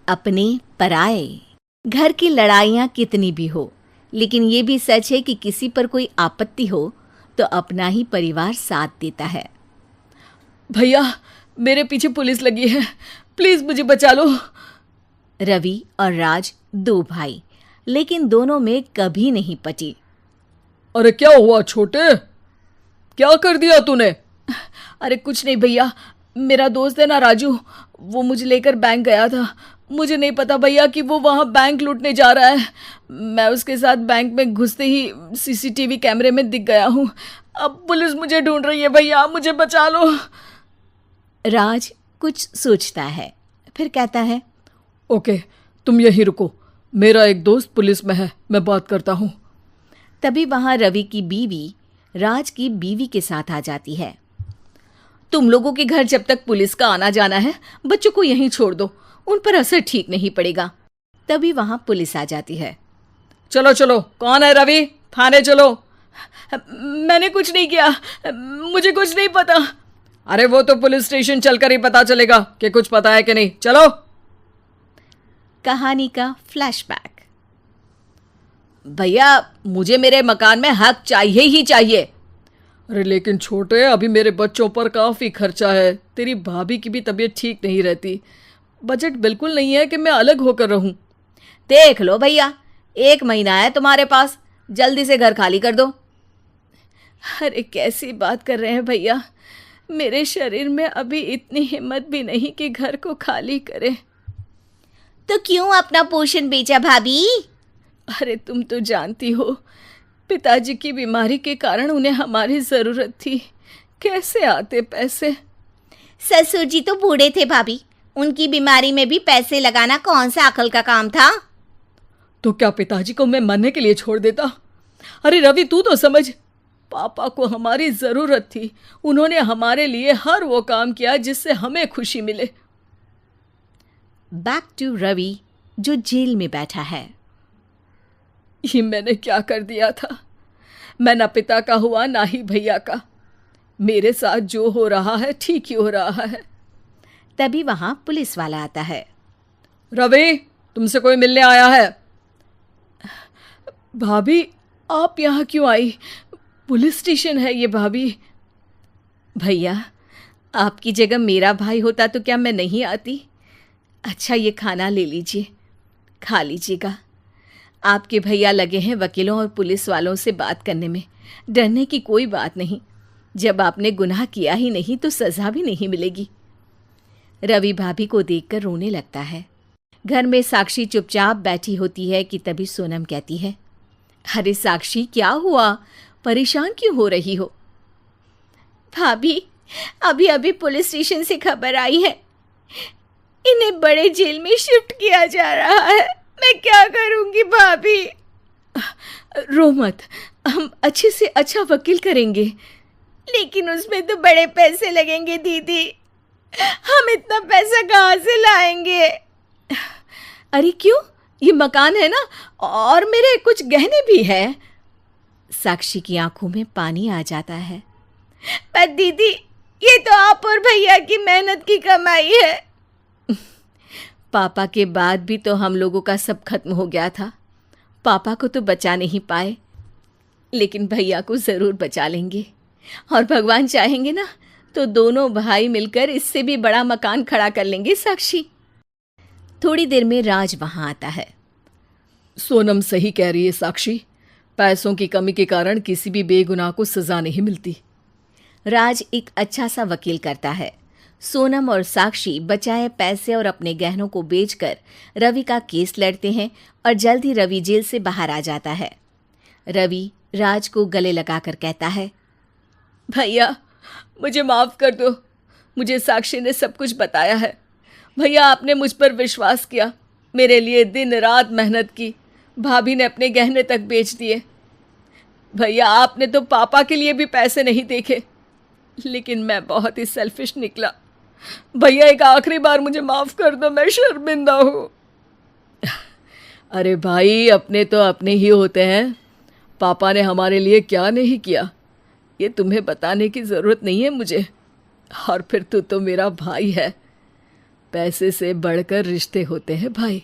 अपने पराए। घर की लड़ाइयाँ कितनी भी हो, लेकिन ये भी सच है कि किसी पर कोई आपत्ति हो तो अपना ही परिवार साथ देता है। भैया, मेरे पीछे पुलिस लगी है, प्लीज मुझे बचा लो। रवि और राज दो भाई, लेकिन दोनों में कभी नहीं पटी। अरे क्या हुआ छोटे, क्या कर दिया तूने? अरे कुछ नहीं भैया, मेरा दोस्त है ना राजू, वो मुझे लेकर बैंक गया था। मुझे नहीं पता भैया कि वो वहाँ बैंक लूटने जा रहा है। मैं उसके साथ बैंक में घुसते ही सीसीटीवी कैमरे में दिख गया हूँ। अब पुलिस मुझे ढूंढ रही है भैया, मुझे बचा लो। राज कुछ सोचता है, फिर कहता है, ओके, तुम यहीं रुको, मेरा एक दोस्त पुलिस में है, मैं बात करता हूँ। तभी वहां रवि की बीवी राज की बीवी के साथ आ जाती है। तुम लोगों के घर जब तक पुलिस का आना जाना है, बच्चों को यहीं छोड़ दो, उन पर असर ठीक नहीं पड़ेगा। तभी वहां पुलिस आ जाती है। चलो चलो, कौन है रवि, थाने चलो। मैंने कुछ नहीं किया, मुझे कुछ नहीं पता। अरे वो तो पुलिस स्टेशन चलकर ही पता चलेगा कि कुछ पता है कि नहीं, चलो। कहानी का फ्लैशबैक। भैया, मुझे मेरे मकान में हक चाहिए ही चाहिए। अरे लेकिन छोटे, अभी मेरे बच्चों पर काफ़ी खर्चा है, तेरी भाभी की भी तबीयत ठीक नहीं रहती, बजट बिल्कुल नहीं है कि मैं अलग होकर रहूं। देख लो भैया, 1 महीना है तुम्हारे पास, जल्दी से घर खाली कर दो। अरे कैसी बात कर रहे हैं भैया, मेरे शरीर में अभी इतनी हिम्मत भी नहीं कि घर को खाली करे। तो क्यों अपना पोषण बेचा भाभी? अरे तुम तो जानती हो, पिताजी की बीमारी के कारण उन्हें हमारी ज़रूरत थी, कैसे आते पैसे। ससुर जी तो बूढ़े थे भाभी, उनकी बीमारी में भी पैसे लगाना कौन सा अकल का काम था। तो क्या पिताजी को मैं मरने के लिए छोड़ देता? अरे रवि, तू तो समझ, पापा को हमारी ज़रूरत थी, उन्होंने हमारे लिए हर वो काम किया जिससे हमें खुशी मिले। बैक टू रवि, जो जेल में बैठा है। ये मैंने क्या कर दिया था? मैं ना पिता का हुआ ना ही भैया का। मेरे साथ जो हो रहा है ठीक ही हो रहा है। तभी वहां पुलिस वाला आता है। रवि, तुमसे कोई मिलने आया है। भाभी, आप यहाँ क्यों आई? पुलिस स्टेशन है ये भाभी। भैया, आपकी जगह मेरा भाई होता तो क्या मैं नहीं आती? अच्छा, ये खाना ले लीजिए, खा लीजिएगा। आपके भैया लगे हैं वकीलों और पुलिस वालों से बात करने में, डरने की कोई बात नहीं। जब आपने गुनाह किया ही नहीं तो सज़ा भी नहीं मिलेगी। रवि भाभी को देखकर रोने लगता है। घर में साक्षी चुपचाप बैठी होती है कि तभी सोनम कहती है, अरे साक्षी, क्या हुआ, परेशान क्यों हो रही हो? भाभी, अभी अभी पुलिस स्टेशन से खबर आई है, इन्हें बड़े जेल में शिफ्ट किया जा रहा है। मैं क्या करूंगी भाभी? रो मत, हम अच्छे से अच्छा वकील करेंगे। लेकिन उसमें तो बड़े पैसे लगेंगे दीदी, हम इतना पैसा कहाँ से लाएंगे? अरे क्यों, ये मकान है ना, और मेरे कुछ गहने भी हैं। साक्षी की आंखों में पानी आ जाता है। पर दीदी, ये तो आप और भैया की मेहनत की कमाई है। पापा के बाद भी तो हम लोगों का सब खत्म हो गया था। पापा को तो बचा नहीं पाए, लेकिन भैया को ज़रूर बचा लेंगे, और भगवान चाहेंगे ना तो दोनों भाई मिलकर इससे भी बड़ा मकान खड़ा कर लेंगे। साक्षी। थोड़ी देर में राज वहाँ आता है। सोनम सही कह रही है साक्षी, पैसों की कमी के कारण किसी भी बेगुनाह को सज़ा नहीं मिलती। राज एक अच्छा सा वकील करता है। सोनम और साक्षी बचाए पैसे और अपने गहनों को बेचकर रवि का केस लड़ते हैं और जल्द ही रवि जेल से बाहर आ जाता है। रवि राज को गले लगाकर कहता है, भैया मुझे माफ़ कर दो, मुझे साक्षी ने सब कुछ बताया है। भैया, आपने मुझ पर विश्वास किया, मेरे लिए दिन रात मेहनत की, भाभी ने अपने गहने तक बेच दिए। भैया, आपने तो पापा के लिए भी पैसे नहीं देखे, लेकिन मैं बहुत ही सेल्फिश निकला। भैया, एक आखिरी बार मुझे माफ़ कर दो, मैं शर्मिंदा हूँ। अरे भाई, अपने तो अपने ही होते हैं, पापा ने हमारे लिए क्या नहीं किया ये तुम्हें बताने की ज़रूरत नहीं है मुझे। और फिर तू तो मेरा भाई है, पैसे से बढ़कर रिश्ते होते हैं भाई।